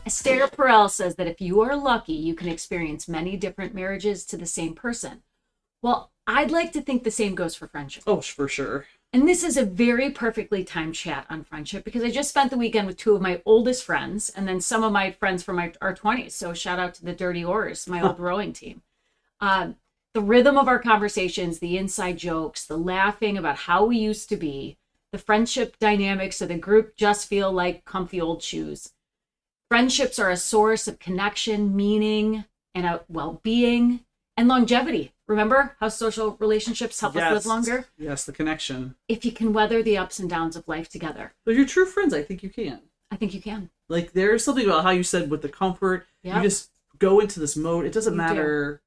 Esther Perel says that if you are lucky, you can experience many different marriages to the same person. Well, I'd like to think the same goes for friendship. Oh, for sure. And this is a very perfectly timed chat on friendship because I just spent the weekend with two of my oldest friends and then some of my friends from our 20s. So shout out to the Dirty Oars, my old rowing team. The rhythm of our conversations, the inside jokes, the laughing about how we used to be, the friendship dynamics of the group just feel like comfy old shoes. Friendships are a source of connection, meaning, and well-being, and longevity. Remember how social relationships help us live longer? Yes, the connection. If you can weather the ups and downs of life together. But if you're true friends, I think you can. I think you can. Like, there's something about how you said with the comfort. Yep. You just go into this mode. It doesn't matter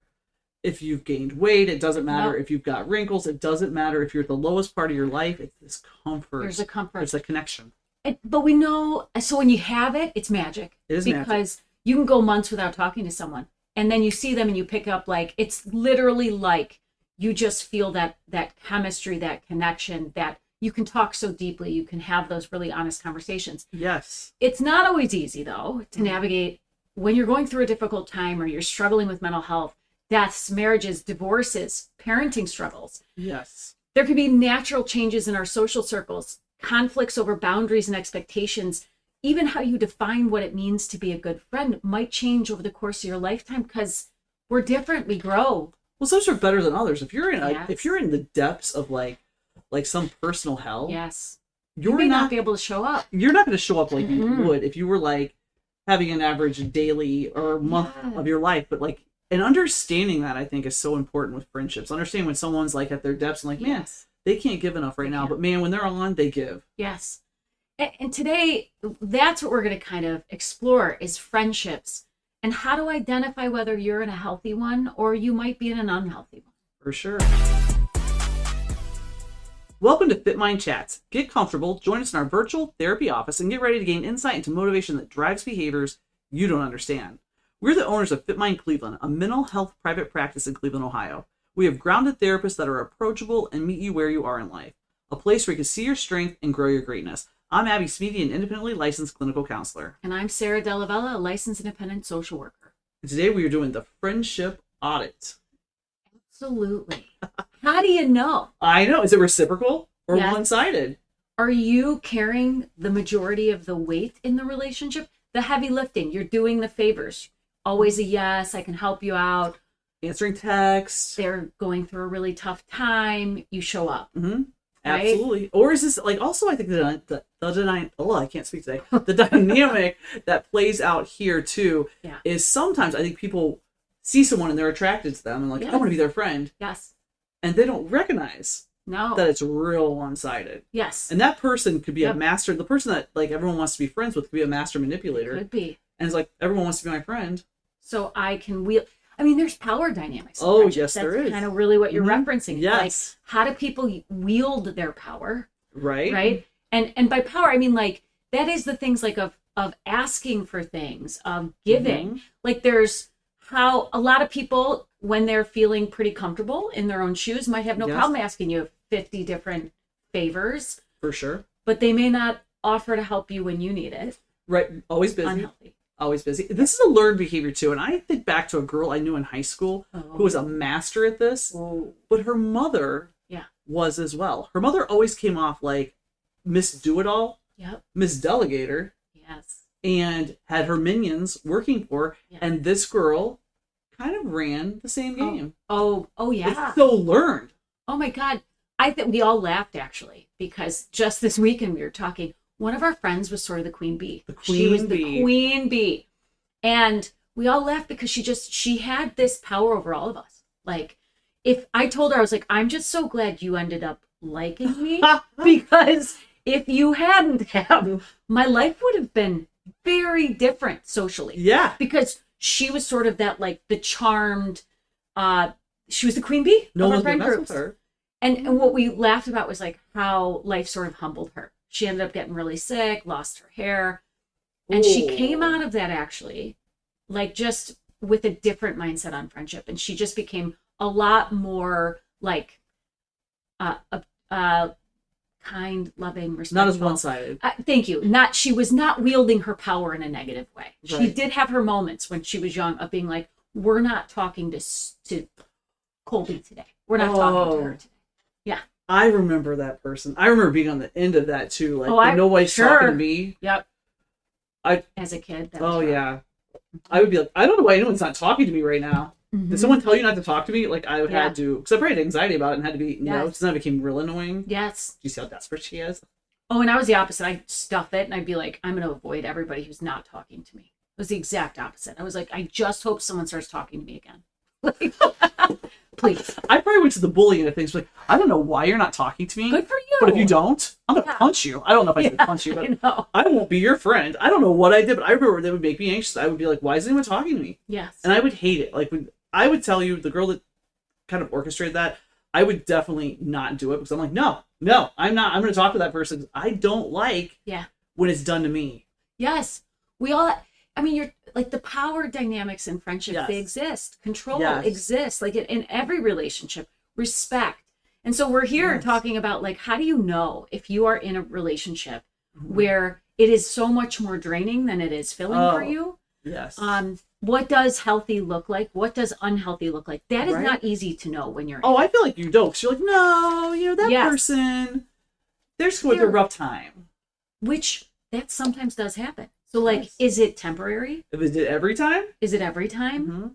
if you've gained weight. It doesn't matter if you've got wrinkles. It doesn't matter if you're at the lowest part of your life. It's this comfort. There's a comfort. There's a connection. But we know, so when you have it, it's magic. It is because magic. You can go months without talking to someone. And then you see them and you pick up, like, it's literally like you just feel that chemistry, that connection, that you can talk so deeply. You can have those really honest conversations. Yes. It's not always easy, though, to navigate when you're going through a difficult time or you're struggling with mental health, deaths, marriages, divorces, parenting struggles. Yes. There can be natural changes in our social circles, conflicts over boundaries and expectations. Even how you define what it means to be a good friend might change over the course of your lifetime because we're different, we grow. Well, some are better than others. If you're in if you're in the depths of like some personal hell, yes, you may not be able to show up. You're not going to show up like you would if you were like having an average daily or month of your life. But like, and understanding that, I think, is so important with friendships. Understand when someone's like at their depths and like, man, they can't give enough right now, but man, when they're on, they give. Yes. And today, that's what we're going to kind of explore is friendships and how to identify whether you're in a healthy one or you might be in an unhealthy one. For sure. Welcome to Fit Mind Chats. Get comfortable, join us in our virtual therapy office, and get ready to gain insight into motivation that drives behaviors you don't understand. We're the owners of Fit Mind Cleveland, a mental health private practice in Cleveland, Ohio. We have grounded therapists that are approachable and meet you where you are in life. A place where you can see your strength and grow your greatness. I'm Abby Smeedy, an independently licensed clinical counselor. And I'm Sarah Delavella, a licensed independent social worker. And today we are doing the friendship audit. Absolutely. How do you know? I know. Is it reciprocal or one-sided? Are you carrying the majority of the weight in the relationship? The heavy lifting, you're doing the favors. Always a yes, I can help you out. Answering texts. They're going through a really tough time. You show up. Mm-hmm. Right? Absolutely. Or is this like also I think I can't speak today. The dynamic that plays out here too is sometimes I think people see someone and they're attracted to them and like I want to be their friend. Yes. And they don't recognize that it's real one-sided. Yes. And that person could be a master. The person that like everyone wants to be friends with could be a master manipulator. It could be. And it's like everyone wants to be my friend. So I can wield. I mean, there's power dynamics. Oh, yes, there is. That's kind of really what you're referencing. Yes. Like, how do people wield their power? Right. Right. And by power, I mean, like, that is the things like of asking for things, of giving. Mm-hmm. Like, there's how a lot of people, when they're feeling pretty comfortable in their own shoes, might have no problem asking you 50 different favors. For sure. But they may not offer to help you when you need it. Right. Always busy. Unhealthy. Always busy. This is a learned behavior too. And I think back to a girl I knew in high school who was a master at this, but her mother was as well. Her mother always came off like Miss Do-It-All, Miss Delegator, and had her minions working for her. And this girl kind of ran the same game. Oh, yeah. It's so learned. Oh my God. I think we all laughed actually, because just this weekend we were talking. One of our friends was sort of the queen bee. She was the queen bee. And we all laughed because she had this power over all of us. Like, if I told her, I was like, I'm just so glad you ended up liking me, because if you hadn't have, my life would have been very different socially. Yeah. Because she was sort of that, like, the charmed, she was the queen bee of our friend groups. And what we laughed about was like how life sort of humbled her. She ended up getting really sick, lost her hair. And she came out of that actually, like just with a different mindset on friendship. And she just became a lot more like kind, loving, respectful. Not as one-sided. Thank you. She was not wielding her power in a negative way. Right. She did have her moments when she was young of being like, we're not talking to Colby today. We're not talking to her today. Yeah. I remember that person. I remember being on the end of that too. Like, nobody's talking to me. Yep. As a kid. Yeah. I would be like, I don't know why anyone's not talking to me right now. Mm-hmm. Did someone tell you not to talk to me? Like, I would have to, because I probably had anxiety about it and had to be, because then I became real annoying. Yes. Do you see how desperate she is? Oh, and I was the opposite. I'd stuff it and I'd be like, I'm going to avoid everybody who's not talking to me. It was the exact opposite. I was like, I just hope someone starts talking to me again. Please. I probably went to the bullying of things, like, I don't know why you're not talking to me. Good for you. But if you don't, I'm going to punch you. I don't know if I should punch you, but I won't be your friend. I don't know what I did, but I remember that would make me anxious. I would be like, why is anyone talking to me? Yes. And I would hate it. Like, when I would tell you, the girl that kind of orchestrated that, I would definitely not do it because I'm like, no, I'm not. I'm going to talk to that person. I don't like when it's done to me. Yes. You're like, the power dynamics in friendship, they exist. Control exists. Like, in every relationship, respect. And so we're here talking about, like, how do you know if you are in a relationship where it is so much more draining than it is filling for you? Yes. What does healthy look like? What does unhealthy look like? That is not easy to know when you're in. I feel like you don't. Because you're like, no, that person, they're just going through a rough time. Which, that sometimes does happen. So, like, is it temporary? Is it every time? Is it every time? Mm-hmm.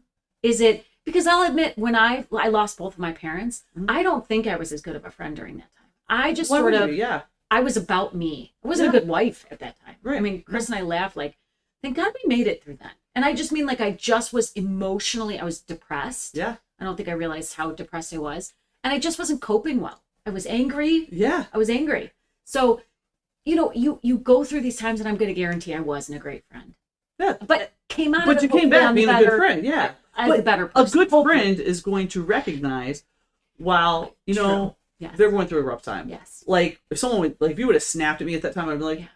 Is it... Because I'll admit, when I lost both of my parents, I don't think I was as good of a friend during that time. I just I was about me. I wasn't a good wife at that time. Right. I mean, Chris and I laughed, like, thank God we made it through that. And I just mean, like, I just was I was depressed. Yeah. I don't think I realized how depressed I was. And I just wasn't coping well. I was angry. Yeah. I was angry. So, you go through these times, and I'm going to guarantee I wasn't a great friend. Yeah. But came out of it. But you came back being a good friend, yeah. As a better person. A good friend is going to recognize while, they're going through a rough time. Yes. Like, if someone would, like, if you would have snapped at me at that time, I'd be like,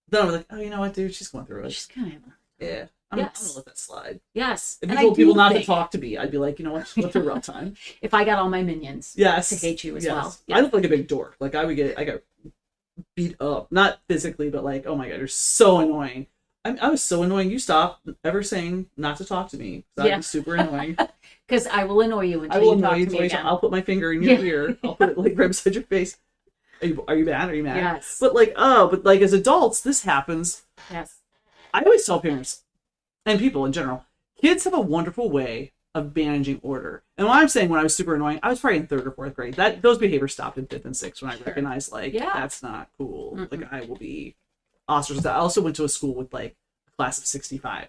then I'd be like, oh, you know what, dude, she's going through it. She's kind of... Yeah. I'm going to let that slide. Yes. If you told people not to talk to me, I'd be like, you know what, she's going through a rough time. If I got all my minions to hate you as well. Yes. I look like a big dork. Like, I got beat up. Not physically, but like, oh my God, you're so annoying. I was so annoying. You stopped ever saying not to talk to me. I'm super annoying. Because I will annoy you until you talk to me again. I'll put my finger in your ear. I'll put it like right beside your face. Are you mad? Are you mad? Yes. But like as adults, this happens. Yes. I always tell parents and people in general, kids have a wonderful way of managing order. And when I'm saying when I was super annoying, I was probably in 3rd or 4th grade. Those behaviors stopped in 5th and 6th when I recognized that's not cool. Mm-mm. Like, I will be ostracized. I also went to a school with like a class of 65.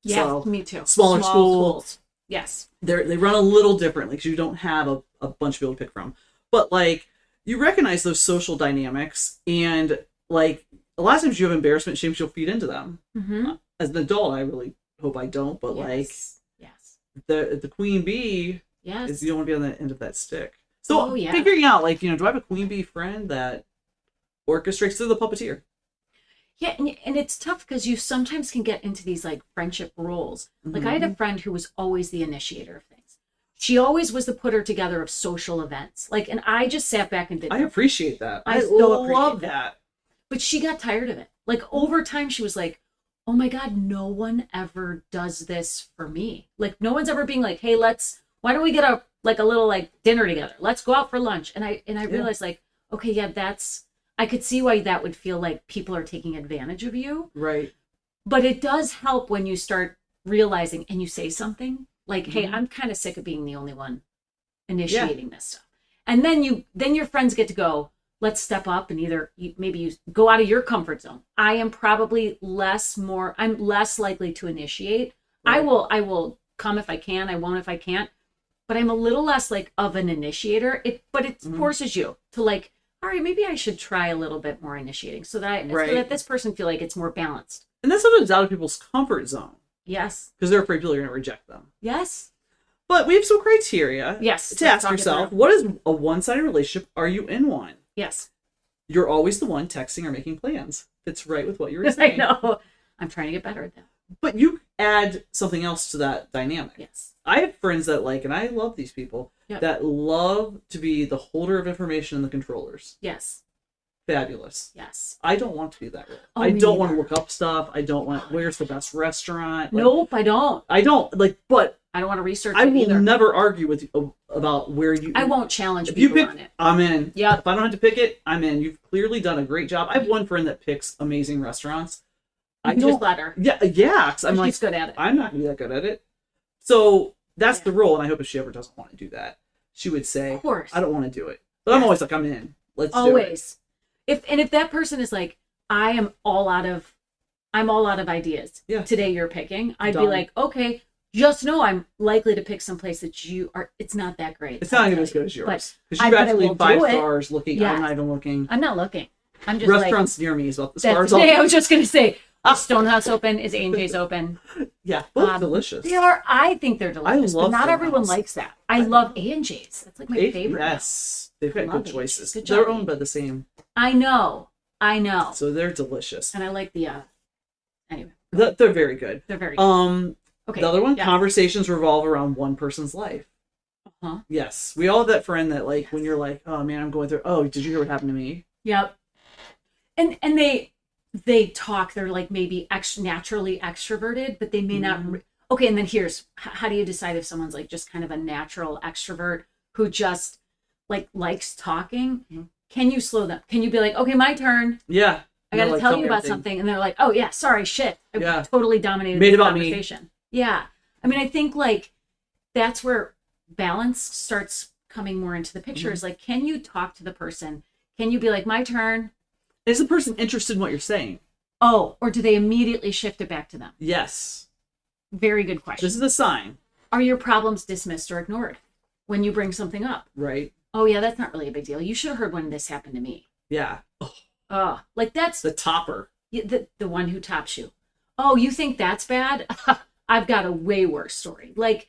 Yeah, so, me too. Smaller schools. Yes. They run a little differently because you don't have a bunch of people to pick from. But like, you recognize those social dynamics, and like a lot of times you have embarrassment shames, you'll feed into them. Mm-hmm. As an adult, I really hope I don't, but the queen bee is you don't want to be on the end of that stick. So figuring out, like, do I have a queen bee friend that orchestrates through the puppeteer? Yeah, and it's tough because you sometimes can get into these like friendship roles. Like, I had a friend who was always the initiator of things. She always was the putter together of social events. Like, and I just sat back and did. I appreciate that. I love that. But she got tired of it. Like, over time, she was like, oh my God, no one ever does this for me. Like, no one's ever being like, hey, why don't we get a little like dinner together? Let's go out for lunch. And I realized, like, okay, I could see why that would feel like people are taking advantage of you. Right. But it does help when you start realizing and you say something like, hey, I'm kind of sick of being the only one initiating this stuff. And then your friends get to go, let's step up and either maybe you go out of your comfort zone. I am probably I'm less likely to initiate. Right. I will come if I can. I won't if I can't. But I'm a little less like of an initiator. But it forces you to like, all right, maybe I should try a little bit more initiating so that this person feel like it's more balanced. And that's sometimes out of people's comfort zone. Yes. Because they're afraid people are going to reject them. Yes. But we have some criteria to ask yourself, what is a one-sided relationship? Are you in one? Yes. You're always the one texting or making plans. Fits right with what you were saying. I know. I'm trying to get better at that. But you add something else to that dynamic. Yes. I have friends that and I love these people, that love to be the holder of information and the controllers. Yes. fabulous. Yes. I don't want to be that role. Oh, I me don't want to neither. look up stuff. I don't want, where's the best restaurant? Like, Nope, I don't. I don't, like, but I don't want to research I it will either. never argue with you about where you. I won't challenge If you people pick, on it. I'm in. Yep. If I don't have to pick it, I'm in. You've clearly done a great job. I have one friend that picks amazing restaurants. I You don't. just let her. Yeah. 'Cause I'm like, She's good at it. I'm not gonna be that good at it. So that's Yeah. the rule, and I hope if she ever doesn't want to do that, she would say, Of course. I don't want to do it. But I'm always like, I'm in. Let's do it. Always. If that person is like, I'm all out of ideas. Yeah. Today you're picking. I'd Done. be like, okay, just know I'm likely to pick someplace that it's not that great. It's not even as good as yours. But Because I you've bet I actually will 5 do it. stars looking. Yes. I'm not even looking. I'm not looking. I'm just Restaurants near me is about the like, stars. today I was just going to say, is Stonehouse open? Is A&J's open? Yeah, both delicious. They are. I think they're delicious, love but not everyone Stonehouse. likes that. I love A&J's. That's like my favorite. Yes, they've got Love good it. choices. Good They're job, owned by the same, I know. so they're delicious. And I like the, anyway, They're very good. they're very good. Okay. The other one, yeah. conversations revolve around one person's life. Uh-huh. Yes, we all have that friend that, like, when you're like, oh man, I'm going through. Oh, did you hear what happened to me? Yep. And they talk. They're like maybe naturally extroverted, but they may not. Okay, and then here's how do you decide if someone's like just kind of a natural extrovert who just like likes talking? Mm-hmm. Can you slow them? Can you be like, okay, my turn. Yeah, I got to like, tell tell you me about everything. something, and they're like, oh yeah, sorry, shit, I Yeah. totally dominated Made the about me. conversation. Yeah, I mean, I think like that's where balance starts coming more into the picture. Is like, can you talk to the person? Can you be like, my turn? Is the person interested in what you're saying? Oh, or do they immediately shift it back to them? Yes. Very good question. This is a sign, Are your problems dismissed or ignored when you bring something up? right? Oh yeah, that's not really a big deal. You should have heard when this happened to me. Yeah. Oh, like that's The topper. the one who tops you. Oh, you think that's bad? I've got a way worse story. Like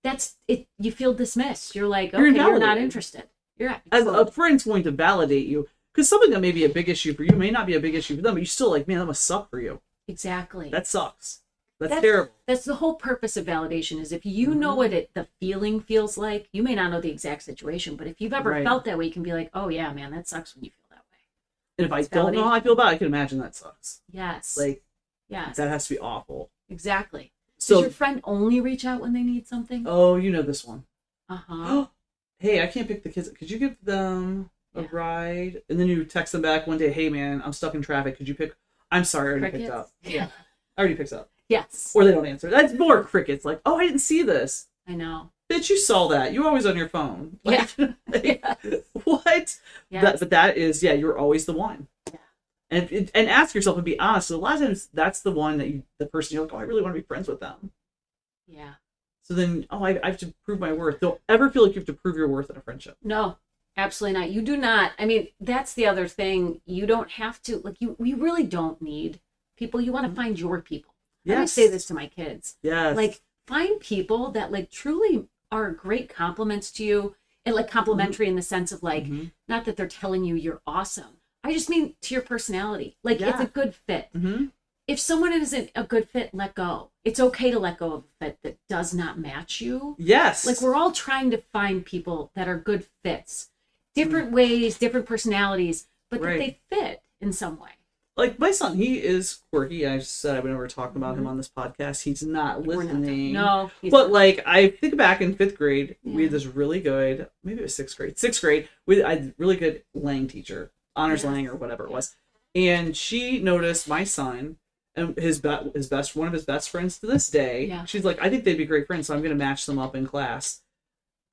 that's it. You feel dismissed. You're like, okay, you're not invalidated. interested. You're As a friend's going to validate you, because something that may be a big issue for you may not be a big issue for them, but you still like, man, that must suck for you. exactly. That sucks. That's terrible. That's the whole purpose of validation. Is if you know what the feeling feels like, you may not know the exact situation, but if you've ever Right. felt that way, you can be like, oh yeah, man, that sucks when you feel that way. And if I It's don't know how I feel about it, I can imagine that sucks. Yes. Like, yes. that has to be awful. Exactly. So, Does your friend only reach out when they need something? oh, you know this one. Uh-huh. Hey, I can't pick the kids. Could you give them a Yeah. ride? And then you text them back one day, hey man, I'm stuck in traffic. Could you pick? I'm sorry, I already Crickets? picked up. Yeah. I already picked up. Yes. Or they don't answer. That's more crickets. Like, oh, I didn't see this. I know. Bitch, you saw that. You're always on your phone. Like, Yeah. what? Yes. But that is, yeah, you're always the one. Yeah. And ask yourself and be honest. So a lot of times that's the one that the person you're like, oh, I really want to be friends with them. Yeah. So then, oh, I have to prove my worth. Don't ever feel like you have to prove your worth in a friendship. No, absolutely not. You do not. I mean, that's the other thing. You don't have to, like, we really don't need people. You want to find your people. I always say this to my kids. Yes. Like, find people that, like, truly are great compliments to you. And, like, complimentary in the sense of, like, not that they're telling you you're awesome. I just mean to your personality. Like, it's a good fit. Mm-hmm. If someone isn't a good fit, let go. It's okay to let go of a fit that does not match you. Yes. Like, we're all trying to find people that are good fits. Different ways, different personalities, but that they fit in some way. Like, my son, he is quirky. I just said I would never talk about him on this podcast. He's not listening. No. But, like, I think back in 5th grade, we had this really good, maybe it was 6th grade. 6th grade, I had a really good Lang teacher, honors Lang or whatever it was. And she noticed my son and one of his best friends to this day. Yeah. She's like, I think they'd be great friends, so I'm going to match them up in class.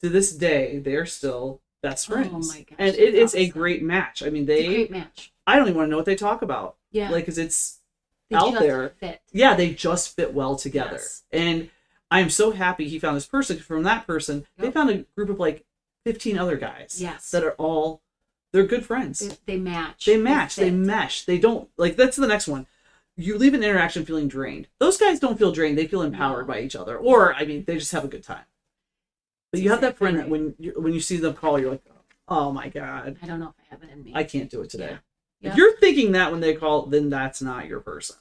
To this day, they're still best friends. Oh my gosh, and it is that's a great match. I mean, It's a great match. I don't even want to know what they talk about. Yeah. Like, because it's They out just there. fit. Yeah, they just fit well together. Yes. And I'm so happy he found this person. From that person, they Yep. found a group of like 15 other guys. Yes. That are all, they're good friends. They match. They match. They fit. mesh. They don't, like, that's the next one. You leave an interaction feeling drained. Those guys don't feel drained. They feel empowered by each other. Or, I mean, they just have a good time. But That's you have that exactly friend right. that when you see them call, you're like, oh my God, I don't know if I have it in me. I can't do it today. Yeah. If you're thinking that when they call, then that's not your person.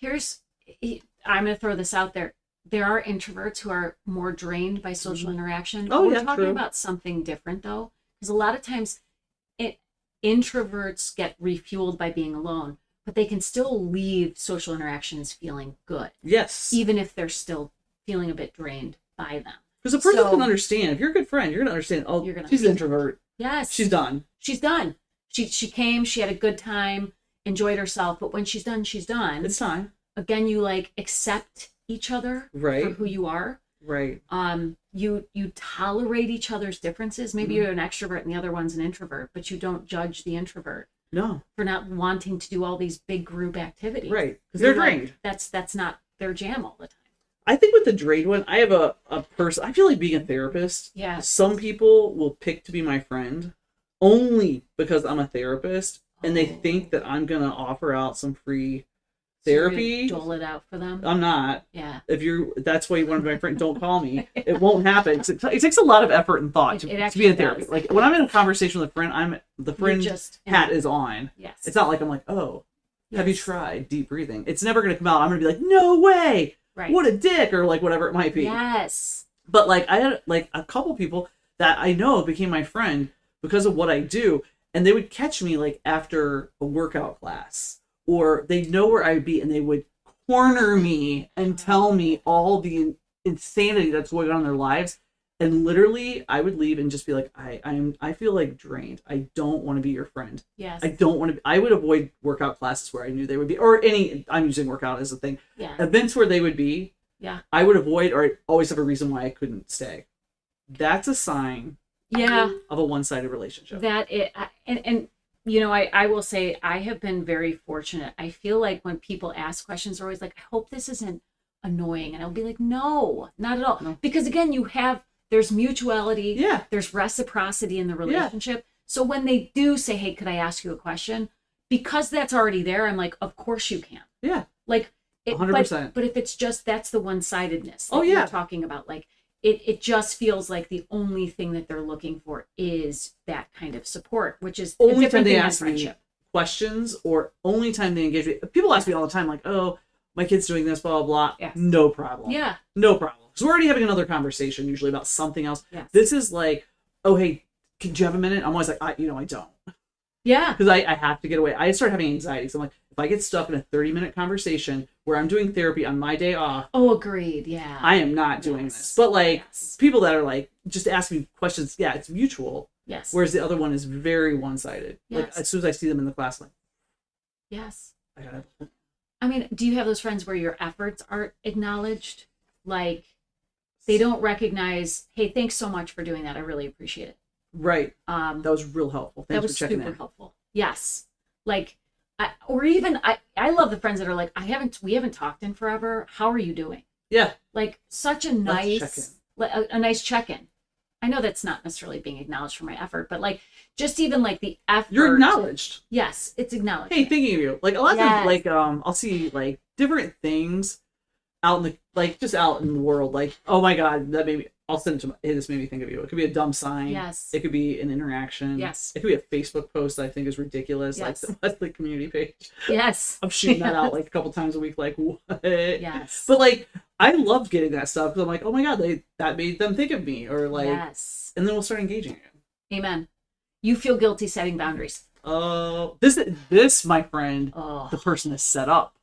I'm going to throw this out there. There are introverts who are more drained by social interaction. Oh, We're yeah, talking true. about something different, though, because a lot of times introverts get refueled by being alone, but they can still leave social interactions feeling good. Yes. Even if they're still feeling a bit drained by them. Because a person can understand. If you're a good friend, you're going to understand, oh, she's an introvert. Yes. She's done. She's done. She came, she had a good time, enjoyed herself, but when she's done, she's done. It's time. Again, you like accept each other for who you are. Right. You tolerate each other's differences. Maybe you're an extrovert and the other one's an introvert, but you don't judge the introvert. No. For not wanting to do all these big group activities. Right. Because they're drained. That's not their jam all the time. I think with the drained one, I have a person, I feel like being a therapist. Yeah. Some people will pick to be my friend only because I'm a therapist and they think that I'm going to offer out some free therapy. So dole it out for them. I'm not. Yeah. That's why you want to be my friend, don't call me. It won't happen. It takes a lot of effort and thought to be in therapy. Like when I'm in a conversation with a friend, the friend hat is on. Yes. It's not like I'm like, oh, have you tried deep breathing? It's never going to come out. I'm going to be like, no way. Right. What a dick, or like whatever it might be. Yes. But like I had like a couple people that I know became my friend because of what I do, and they would catch me like after a workout class, or they know where I'd be and they would corner me and tell me all the insanity that's going on in their lives. And literally I would leave and just be like, I feel like drained. I don't want to be your friend. Yes. I don't want to I would avoid workout classes where I knew they would be, or I'm using workout as a thing. Yeah. Events where they would be. Yeah. I would avoid, or I'd always have a reason why I couldn't stay. That's a sign of a one-sided relationship. And you know, I will say I have been very fortunate. I feel like when people ask questions, they're always like, I hope this isn't annoying. And I'll be like, no, not at all. No. Because again, there's mutuality. Yeah. There's reciprocity in the relationship. Yeah. So when they do say, hey, could I ask you a question? Because that's already there, I'm like, of course you can. Yeah. Like, 100%. But if it's just, that's the one-sidedness that you're talking about. Like, it just feels like the only thing that they're looking for is that kind of support, which is only time they ask me questions, or only time they engage me. People ask me all the time, like, oh, my kid's doing this, blah, blah, blah. Yes. No problem. Yeah. No problem. Because we're already having another conversation, usually about something else. Yes. This is like, oh, hey, can you have a minute? I'm always like, I don't. Yeah. Because I have to get away. I start having anxiety. So I'm like, if I get stuck in a 30-minute conversation where I'm doing therapy on my day off. Oh, agreed. Yeah. I am not doing this. But like people that are like, just asking questions. Yeah, it's mutual. Yes. Whereas the other one is very one-sided. Yes. Like as soon as I see them in the class, I'm like, yes. I mean, do you have those friends where your efforts aren't acknowledged? Like they don't recognize, hey, thanks so much for doing that. I really appreciate it. Right. That was real helpful. Thanks for checking in. That was super helpful. Yes. Like, I love the friends that are like, we haven't talked in forever. How are you doing? Yeah. Like such a nice check-in. I know that's not necessarily being acknowledged for my effort, but like just even like the effort. You're acknowledged. Yes, it's acknowledged. Hey, thinking of you. Like a lot of times, like I'll see like different things out in the world. Like, oh my God, that made me. I'll send it to hey, this made me think of you. It could be a dumb sign. Yes. It could be an interaction. Yes. It could be a Facebook post that I think is ridiculous. Yes. Like the Wesley community page. Yes. I'm shooting that out like a couple times a week. Like what? Yes. But like I love getting that stuff because I'm like, oh my God, that made them think of me, or like, yes. And then we'll start engaging again. Amen. You feel guilty setting boundaries. Oh, this, my friend, the person is set up.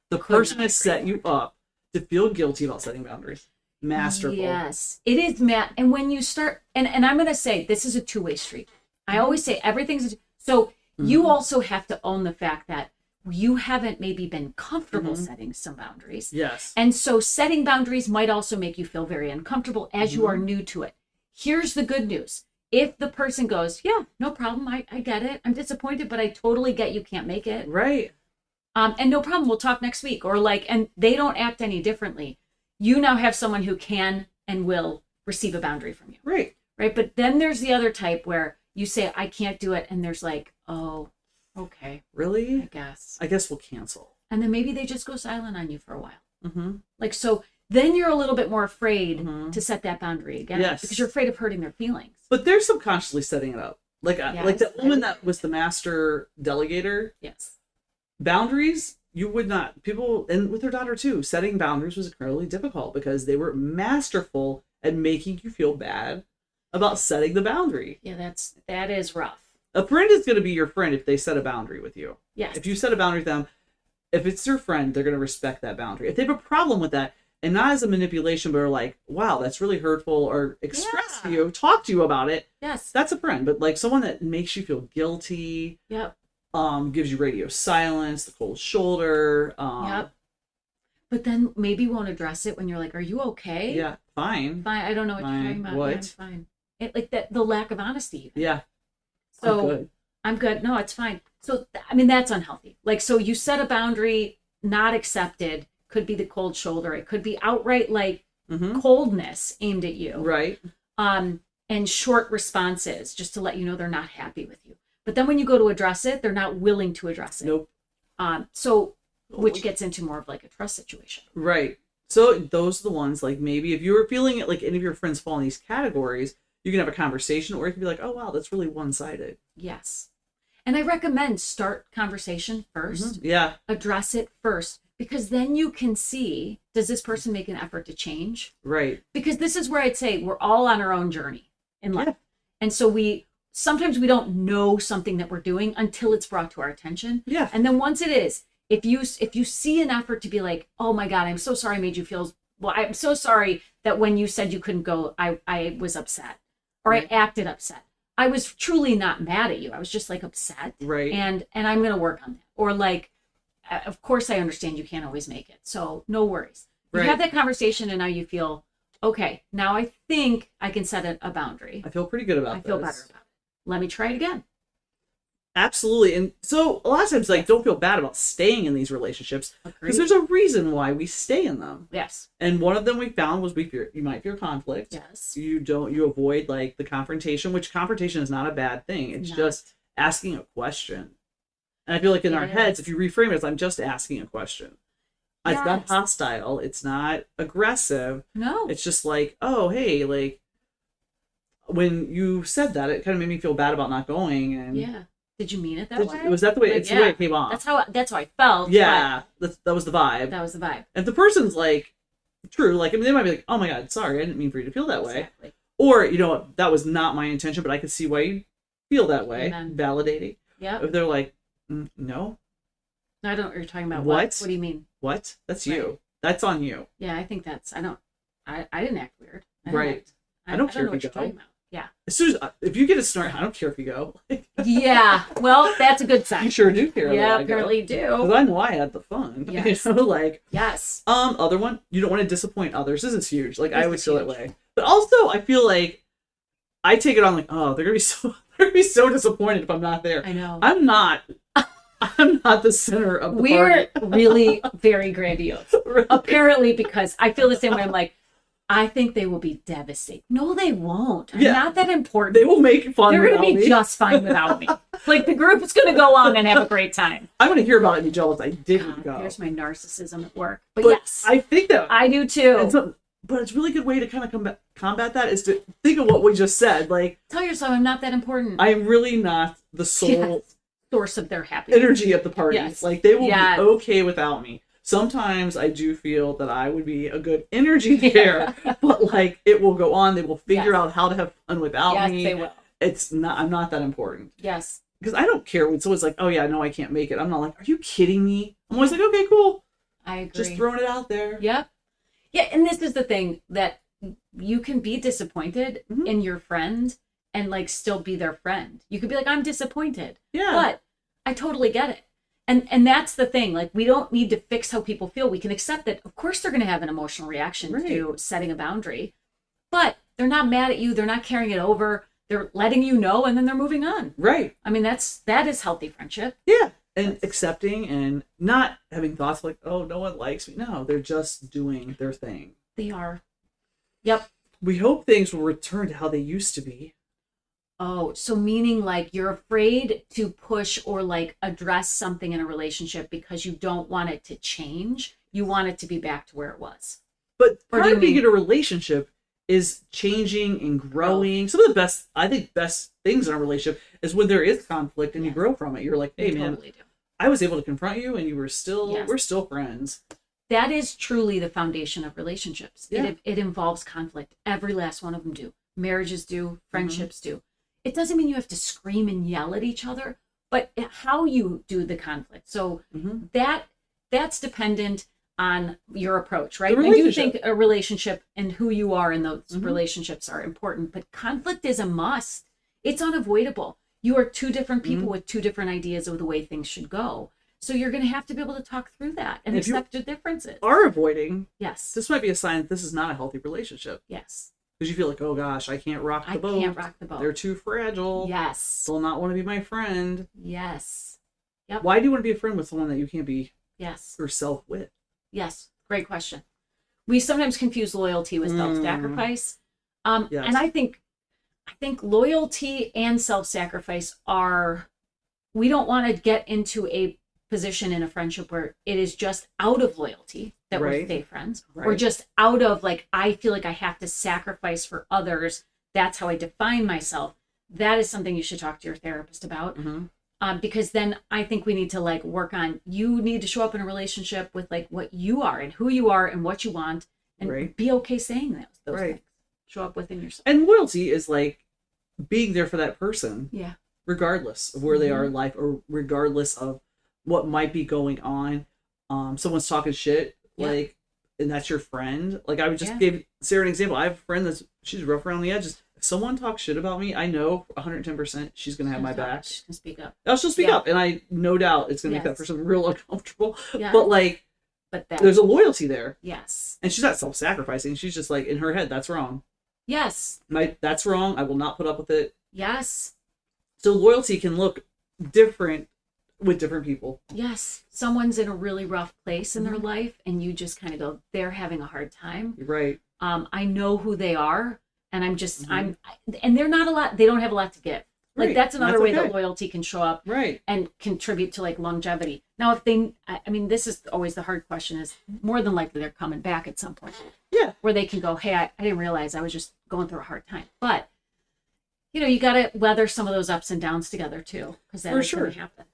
The person has set you up to feel guilty about setting boundaries. Masterful. Yes, it is, Matt. And when you start, and I'm going to say, this is a two-way street. I always say everything's, so you also have to own the fact that you haven't maybe been comfortable setting some boundaries. Yes. And so setting boundaries might also make you feel very uncomfortable as you are new to it. Here's the good news. If the person goes, yeah, no problem. I get it. I'm disappointed, but I totally get you can't make it. Right. And no problem. We'll talk next week. Or like, and they don't act any differently. You now have someone who can and will receive a boundary from you. Right. Right. But then there's the other type where you say, I can't do it. And there's like, oh, okay. Really? I guess we'll cancel. And then maybe they just go silent on you for a while. Mm-hmm. Like, so then you're a little bit more afraid to set that boundary again. Yes. Because you're afraid of hurting their feelings. But they're subconsciously setting it up. Like, like the woman that was the master delegator. Yes. Boundaries. You would not, people, and with their daughter too, setting boundaries was incredibly difficult because they were masterful at making you feel bad about setting the boundary. Yeah, that is rough. A friend is going to be your friend if they set a boundary with you. Yes. If you set a boundary with them, if it's their friend, they're going to respect that boundary. If they have a problem with that, and not as a manipulation, but are like, wow, that's really hurtful, or express to you, talk to you about it. Yes. That's a friend. But like someone that makes you feel guilty. Yep. Gives you radio silence, the cold shoulder. Yep. But then maybe won't address it when you're like, are you okay? Yeah, fine. Fine. I don't know what you're talking about. What? Yeah, I'm fine. Like that, the lack of honesty. Yeah. So I'm good. No, it's fine. So, I mean, that's unhealthy. Like, so you set a boundary, not accepted, could be the cold shoulder. It could be outright like coldness aimed at you. Right. And short responses just to let you know they're not happy with you. But then when you go to address it, they're not willing to address it. Nope. So, which gets into more of like a trust situation. Right. So those are the ones, like, maybe if you were feeling it, like any of your friends fall in these categories, you can have a conversation, or it can be like, oh, wow, that's really one-sided. Yes. And I recommend start conversation first. Yeah. Address it first, because then you can see, does this person make an effort to change? Right. Because this is where I'd say we're all on our own journey in life. Yeah. And so sometimes we don't know something that we're doing until it's brought to our attention. Yeah. And then once it is, if you see an effort to be like, oh my God, I'm so sorry I made you feel, well, I'm so sorry that when you said you couldn't go, I was upset, or I acted upset. I was truly not mad at you. I was just like upset. Right. And I'm going to work on that. Or like, of course I understand you can't always make it. So no worries. You have that conversation and now you feel, okay, now I think I can set a boundary. I feel pretty good about this. I feel better about it. Let me try it again. Absolutely. And so a lot of times, like, don't feel bad about staying in these relationships, because there's a reason why we stay in them. Yes. And one of them we found was you might fear conflict. Yes. You avoid like the confrontation, which confrontation is not a bad thing. It's just asking a question. And I feel like in our heads, if you reframe it as I'm just asking a question. Yes. It's not hostile. It's not aggressive. No. It's just like, oh, hey, like, when you said that, it kind of made me feel bad about not going. And yeah. Did you mean it that way? Was that the way? Like, it's the way it came off. That's how I felt. Yeah, that was the vibe. That was the vibe. And if the person's like, true, like, I mean, they might be like, oh my God, sorry, I didn't mean for you to feel that way. Exactly. Or, you know what, that was not my intention, but I could see why you feel that way. Amen. Validating. Yeah. If they're like, no. I don't know what you're talking about. What? What do you mean? What? That's you. That's on you. Yeah, I think I didn't act weird. I don't care if you go. Yeah. As soon as, if you get a snort, I don't care if you go. Yeah. Well, that's a good sign. You sure do care. Yeah, apparently you do. Because I know I had the fun. Yes. You know, like. Yes. Other one, you don't want to disappoint others. This is huge. Like, I always feel that way. But also, I feel like I take it on like, oh, they're gonna be so disappointed if I'm not there. I know. I'm not the center of the We're party. really very grandiose. Right. Apparently, because I feel the same way. I'm like, I think they will be devastated. No, they won't. I'm not that important. They will make fun. They're going to be just fine without me. Like, the group is going to go on and have a great time. I'm going to hear about it and be jealous I didn't go. Here's my narcissism at work. But yes. I think that. I do too. So, but it's a really good way to kind of combat that is to think of what we just said. Like, tell yourself I'm not that important. I'm really not the sole source of their happiness. Energy at the party. Yes. Like, they will be okay without me. Sometimes I do feel that I would be a good energy there, but like, it will go on. They will figure out how to have fun without me. Yes, they will. I'm not that important. Yes. Because I don't care when someone's like, oh yeah, no, I can't make it. I'm not like, are you kidding me? I'm always like, okay, cool. I agree. Just throwing it out there. Yep. Yeah. And this is the thing, that you can be disappointed in your friend and like still be their friend. You could be like, I'm disappointed. Yeah. But I totally get it. And that's the thing. Like, we don't need to fix how people feel. We can accept that, of course, they're going to have an emotional reaction to setting a boundary. But they're not mad at you. They're not carrying it over. They're letting you know, and then they're moving on. Right. I mean, that is healthy friendship. Yeah. And accepting and not having thoughts like, oh, no one likes me. No, they're just doing their thing. They are. Yep. We hope things will return to how they used to be. Oh, so meaning like you're afraid to push or like address something in a relationship because you don't want it to change. You want it to be back to where it was. But part of being in a relationship is changing and growing. Some of the best things in a relationship is when there is conflict and you grow from it. You're like, hey, man, I was able to confront you and you were we're still friends. That is truly the foundation of relationships. Yeah. It involves conflict. Every last one of them do. Marriages do. Friendships do. it doesn't mean you have to scream and yell at each other, but how you do the conflict. So that's dependent on your approach, right? I do think a relationship and who you are in those relationships are important, but conflict is a must. It's unavoidable. You are two different people with two different ideas of the way things should go. So you're going to have to be able to talk through that and accept the differences. Are avoiding. Yes. This might be a sign that this is not a healthy relationship. Yes. Because you feel like, oh gosh, I can't rock the boat. I can't rock the boat. They're too fragile. Yes. They'll not want to be my friend. Yes. Yep. Why do you want to be a friend with someone that you can't be yourself with? Yes. Great question. We sometimes confuse loyalty with self-sacrifice. And I think loyalty and self-sacrifice we don't want to get into a position in a friendship where it is just out of loyalty that we're stay friends, or just out of like, I feel like I have to sacrifice for others. That's how I define myself. That is something you should talk to your therapist about. Because then I think we need to like work on, you need to show up in a relationship with like what you are and who you are and what you want, and be okay saying those things. Show up within yourself. And loyalty is like being there for that person. Yeah. Regardless of where they are in life, or regardless of what might be going on. Someone's talking shit, like, and that's your friend. Like, I would just give Sarah an example. I have a friend she's rough around the edges. If someone talks shit about me, I know 110% she's going to have my back. She can speak up. She'll speak up. And I, no doubt, it's going to make that person real uncomfortable. Yeah. But, like, there's a loyalty there. Yes. And she's not self-sacrificing. She's just, like, in her head, that's wrong. Yes. That's wrong. I will not put up with it. Yes. So loyalty can look different with different people. Yes. Someone's in a really rough place in their life, and you just kind of go, they're having a hard time. Right. I know who they are, and I'm just, and they're not they don't have a lot to give. Like, that's another way that loyalty can show up and contribute to like longevity. Now, if this is always the hard question, is more than likely they're coming back at some point. Yeah. Where they can go, hey, I didn't realize I was just going through a hard time. But, you got to weather some of those ups and downs together too, because that is going to happen.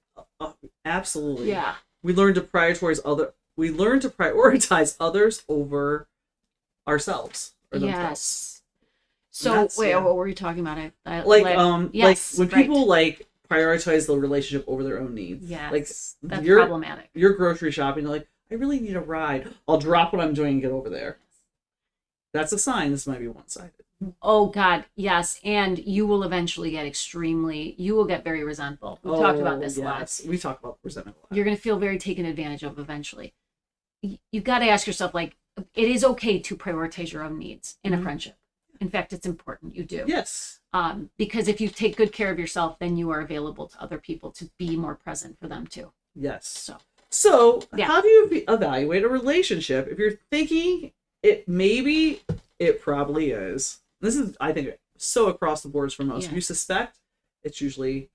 Absolutely. Yeah. We learn to prioritize others over ourselves. Or yes. So wait, what were you talking about? Like when people like prioritize the relationship over their own needs. Yes. Like that's problematic. You're grocery shopping, you're like, I really need a ride. I'll drop what I'm doing and get over there. That's a sign this might be one-sided. Oh God, yes. And you will eventually get very resentful. We've talked about this a lot. We talk about resentment a lot. You're going to feel very taken advantage of eventually. You've got to ask yourself, like, it is okay to prioritize your own needs in a friendship. In fact, it's important you do. Yes. Because if you take good care of yourself, then you are available to other people to be more present for them too. Yes. So how do you evaluate a relationship? If you're thinking it probably is. This is, I think, so across the boards for most. You suspect, it's usually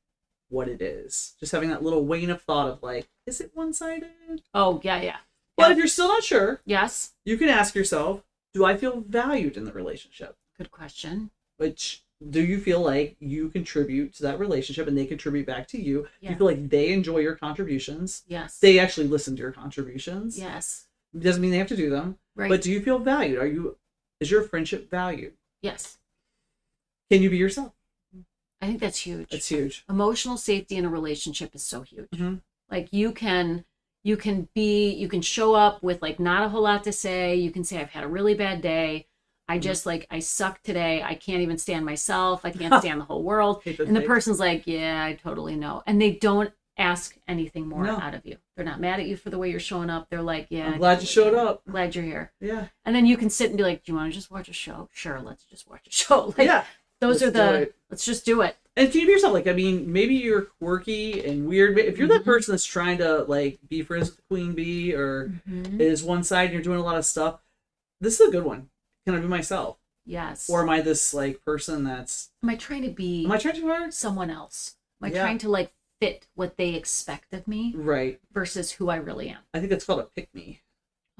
what it is. Just having that little vein of thought of like, is it one-sided? Oh, yeah. But if you're still not sure, yes, you can ask yourself, do I feel valued in the relationship? Good question. Do you feel like you contribute to that relationship and they contribute back to you? Yeah. Do you feel like they enjoy your contributions? Yes. They actually listen to your contributions? Yes. It doesn't mean they have to do them. Right. But do you feel valued? Is your friendship valued? Yes. Can you be yourself? I think that's huge. It's huge. Emotional safety in a relationship is so huge. Like you can show up with like not a whole lot to say. You can say, I've had a really bad day. I just I suck today. I can't even stand myself. I can't stand the whole world. And the person's like, yeah, I totally know. And they don't ask anything more out of you. They're not mad at you for the way you're showing up. They're like, yeah, I'm glad you showed up. Glad you're here. Yeah. And then you can sit and be like, do you want to just watch a show? Sure, let's just watch a show. Let's just do it. And can you be yourself? Like, I mean, maybe you're quirky and weird. If you're that person that's trying to like be friends with the queen bee or is one side and you're doing a lot of stuff, this is a good one. Can I be myself? Yes. Or am I this like person that's? Am I trying to be? Am I trying too hard? Someone else? Am I trying to like fit what they expect of me? Right. Versus who I really am. I think that's called a pick me.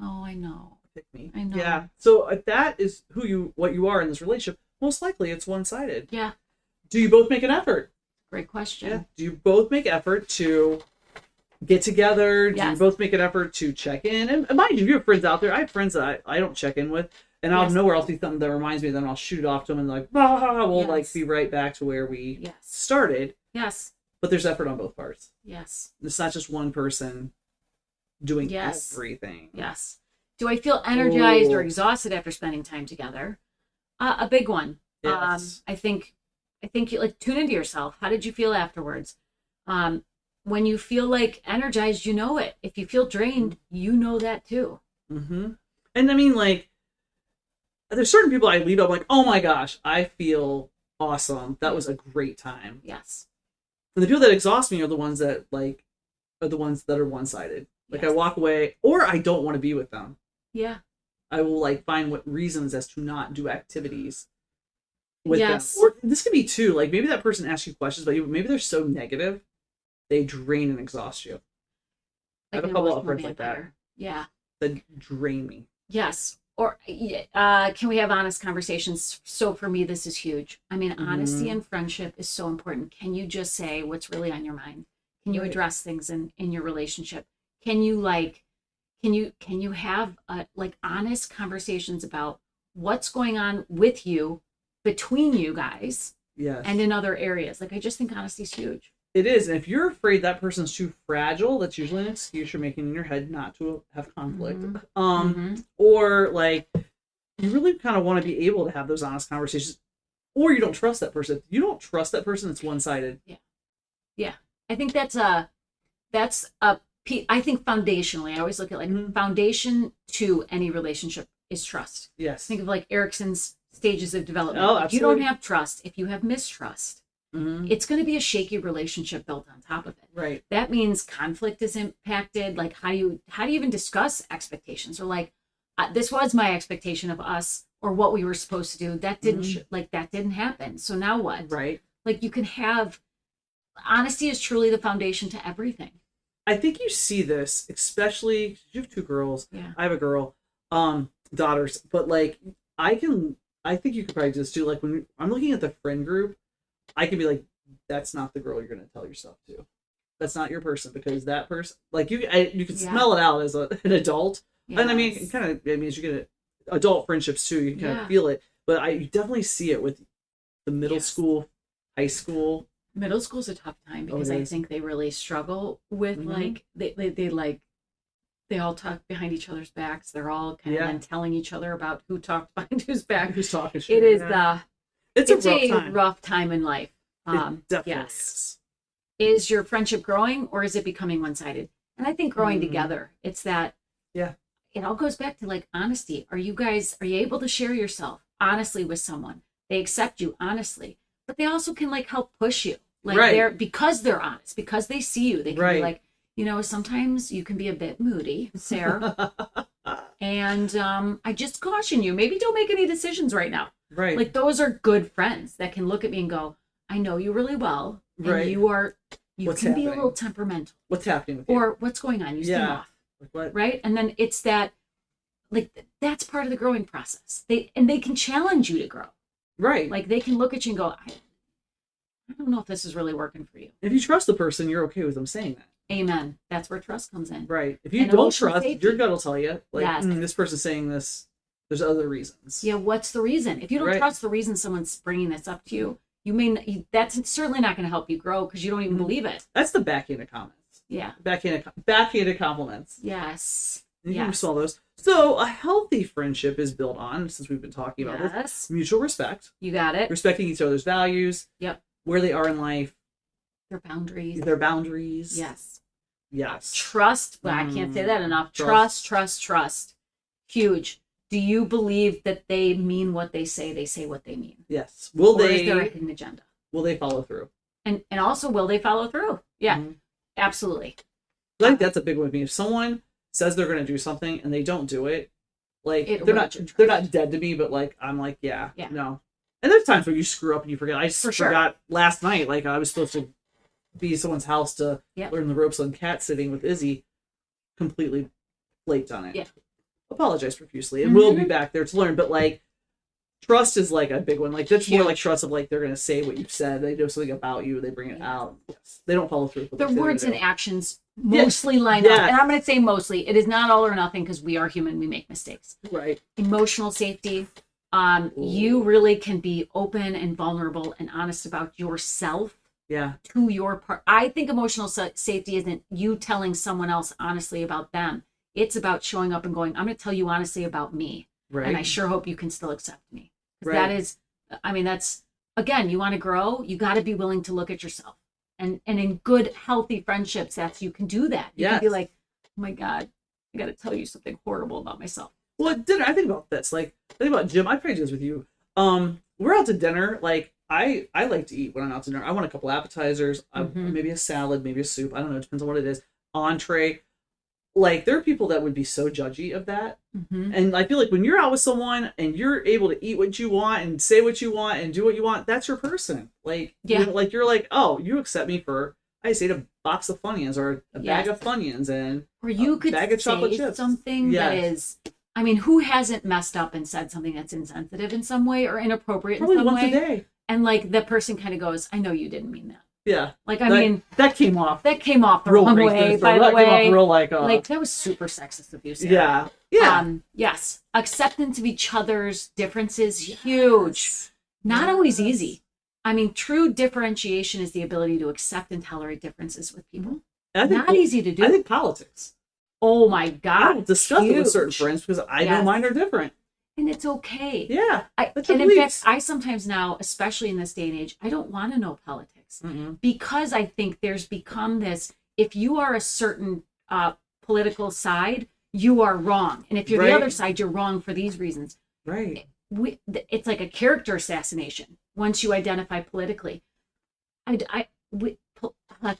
Oh, I know. Pick me. I know. Yeah. So if that is what you are in this relationship, most likely it's one-sided. Yeah. Do you both make an effort? Great question. Yeah. Do you both make effort to get together? Do you both make an effort to check in? And mind you, you have friends out there. I have friends that I don't check in with. And out of nowhere, I'll see something that reminds me, then I'll shoot it off to them and like, we'll like be right back to where we started. Yes. But there's effort on both parts. Yes. It's not just one person doing everything. Yes. Do I feel energized or exhausted after spending time together? A big one. Yes. I think you like tune into yourself. How did you feel afterwards? When you feel like energized, you know it. If you feel drained, you know that too. Mm-hmm. And I mean, like, there's certain people I leave up like, oh my gosh, I feel awesome. That was a great time. Yes. And the people that exhaust me are the ones that are one-sided. Like I walk away, or I don't want to be with them. Yeah. I will like find what reasons as to not do activities with them. Or this could be too, like maybe that person asks you questions, but maybe they're so negative, they drain and exhaust you. Like I have a couple of friends like that. Yeah. That drain me. Yes. Or can we have honest conversations? So for me, this is huge. I mean, honesty and friendship is so important. Can you just say what's really on your mind? Can you address things in your relationship? Can you have like honest conversations about what's going on with you, between you guys, and in other areas? Like, I just think honesty is huge. It is. And if you're afraid that person's too fragile, that's usually an excuse you're making in your head not to have conflict. Or like you really kind of want to be able to have those honest conversations, or you don't trust that person. If you don't trust that person, it's one-sided. Yeah. I think I think foundationally, I always look at like foundation to any relationship is trust. Yes. Think of like Erickson's stages of development. Oh, if you don't have trust, if you have mistrust, it's going to be a shaky relationship built on top of it. Right. That means conflict is impacted. Like how do you even discuss expectations? Or like, this was my expectation of us or what we were supposed to do. That didn't that didn't happen. So now what? Right. Like you can have honesty is truly the foundation to everything. I think you see this, especially you have two girls. Yeah. I have a girl, daughters, but like I think you could probably just do like when I'm looking at the friend group, I can be like, that's not the girl you're going to tell yourself to. That's not your person, because that person, like you can smell it out as an adult. Yes. And I mean, as you get adult friendships too, you can kind of feel it. But you definitely see it with the middle school, high school. Middle school's a tough time because I think they really struggle with like they all talk behind each other's backs. They're all kind of then telling each other about who talked behind whose back. Who's talking shit. It is it's a rough time in life. It definitely is. Is your friendship growing or is it becoming one-sided? And I think growing together. It's that it all goes back to like honesty. Are you able to share yourself honestly with someone? They accept you honestly, but they also can like help push you. Like because they're honest, because they see you, they can be like, sometimes you can be a bit moody, Sarah. And I just caution you, maybe don't make any decisions right now. Right. Like those are good friends that can look at me and go, I know you really well. And you can be a little temperamental. What's happening with you? Or what's going on? You seem off. Like what? Right. And then it's that, like, that's part of the growing process. They can challenge you to grow. Right. Like they can look at you and go, I don't know if this is really working for you. If you trust the person, you're okay with them saying that. Amen. That's where trust comes in. Right. If you don't trust, your gut will tell you, like, this person's saying this, there's other reasons. Yeah, what's the reason? If you don't trust the reason someone's bringing this up to you, that's certainly not going to help you grow because you don't even believe it. That's the backhanded comments. Yeah. Backhanded compliments. Yes. You can smell those. So a healthy friendship is built on, since we've been talking about this, mutual respect. You got it. Respecting each other's values. Yep. Where they are in life. Their boundaries. Yes. Yes. Trust. Well, I can't say that enough. Trust. Huge. Do you believe that they mean what they say what they mean? Yes. Or is there a hidden agenda? Will they follow through? And also, will they follow through? Yeah, absolutely. I think that's a big one with me. If someone says they're going to do something and they don't do it, like they're not dead to me, but like I'm like, no. And there's times where you screw up and you forget. I forgot last night, like I was supposed to be at someone's house to learn the ropes on cat sitting with Izzy. Completely flaked on it. Yeah. Apologize profusely, and we'll be back there to learn. But like, trust is like a big one. Like that's more like trust of like they're gonna say what you've said. They know something about you. They bring it out. Yes. They don't follow through. Their words and actions mostly line up. Yes. And I'm going to say mostly. It is not all or nothing because we are human. We make mistakes. Right. Emotional safety. You really can be open and vulnerable and honest about yourself. Yeah. To your part. I think emotional safety isn't you telling someone else honestly about them. It's about showing up and going, I'm going to tell you honestly about me. Right. And I sure hope you can still accept me. Right. That is, I mean, that's, again, you want to grow, you got to be willing to look at yourself. And in good, healthy friendships, you can do that. You can be like, oh my God, I got to tell you something horrible about myself. Well, at dinner, I think about this. Like, I think about Jim. I probably do this with you. We're out to dinner. Like, I like to eat when I'm out to dinner. I want a couple appetizers, maybe a salad, maybe a soup. I don't know. It depends on what it is. Entree. Like, there are people that would be so judgy of that. And I feel like when you're out with someone and you're able to eat what you want and say what you want and do what you want, that's your person. Like, you're like, oh, you accept me for, I just ate a box of Funyuns or a bag of Funyuns and or you could bag of chocolate chips. Something that is, I mean, who hasn't messed up and said something that's insensitive in some way or inappropriate Probably in some once way? a day. And like the person kind of goes, I know you didn't mean that. Yeah. Like, I mean, that came off the real wrong racist, way, or by that the came off way. real Like, that was super sexist abuse. Yeah. Yeah. Yes. Acceptance of each other's differences, huge. Not always easy. I mean, true differentiation is the ability to accept and tolerate differences with people. Not easy to do. I think politics. Oh my God. I will discuss it with certain friends because I know mine are different. And it's okay. Yeah. And in fact, I sometimes now, especially in this day and age, I don't want to know politics because I think there's become this, if you are a certain political side, you are wrong. And if you're the other side, you're wrong for these reasons. Right. It's like a character assassination once you identify politically.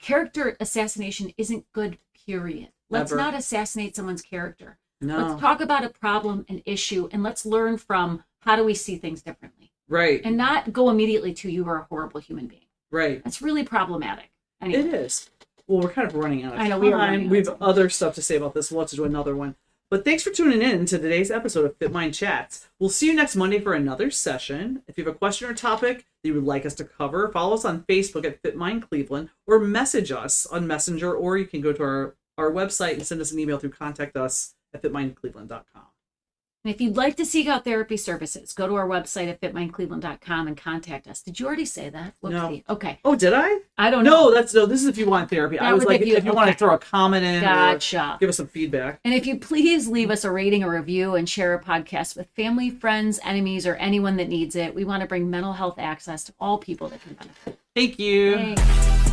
Character assassination isn't good, period. Let's not assassinate someone's character. No. Let's talk about a problem, an issue, and let's learn from how do we see things differently. Right. And not go immediately to you are a horrible human being. Right. That's really problematic. Anyway. It is. Well, we're kind of running out of time. I know, we have other stuff to say about this. We'll have to do another one. But thanks for tuning in to today's episode of Fit Mind Chats. We'll see you next Monday for another session. If you have a question or topic that you would like us to cover, follow us on Facebook at Fit Mind Cleveland or message us on Messenger, or you can go to our website and send us an email through contact us at fitmindcleveland.com. And if you'd like to seek out therapy services, go to our website at fitmindcleveland.com and contact us. Did you already say that? No. Okay. Oh, did I? I don't know. No, this is if you want therapy. I was like, if you want to throw a comment in, gotcha. Or give us some feedback. And if you please leave us a rating, a review, and share a podcast with family, friends, enemies, or anyone that needs it. We want to bring mental health access to all people that can benefit. Thank you. Thanks.